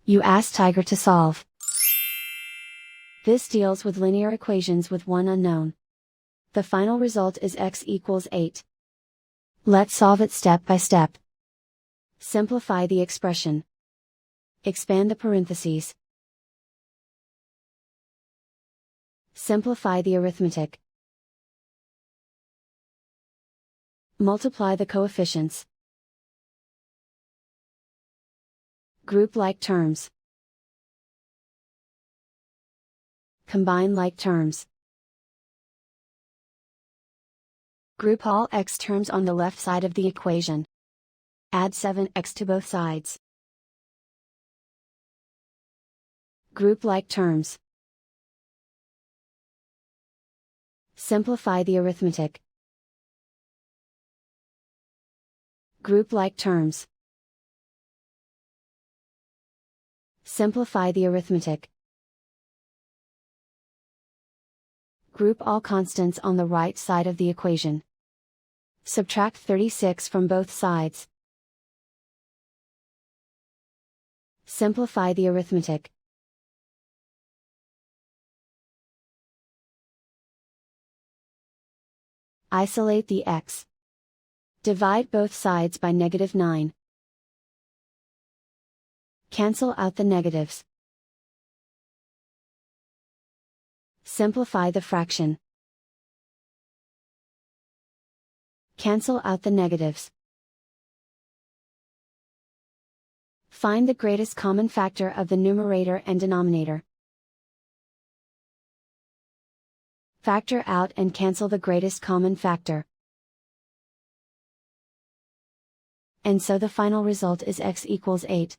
You ask Tiger to solve. This deals with linear equations with one unknown. The final result is x equals 8. Let's solve it step by step. Simplify the expression. Expand the parentheses. Simplify the arithmetic. Multiply the coefficients. Group like terms. Combine like terms. Group all x terms on the left side of the equation. Add 7x to both sides. Group like terms. Simplify the arithmetic. Group like terms. Simplify the arithmetic. Group all constants on the right side of the equation. Subtract 36 from both sides. Simplify the arithmetic. Isolate the x. Divide both sides by -9. Cancel out the negatives. Simplify the fraction. Cancel out the negatives. Find the greatest common factor of the numerator and denominator. Factor out and cancel the greatest common factor. And so the final result is x equals 8.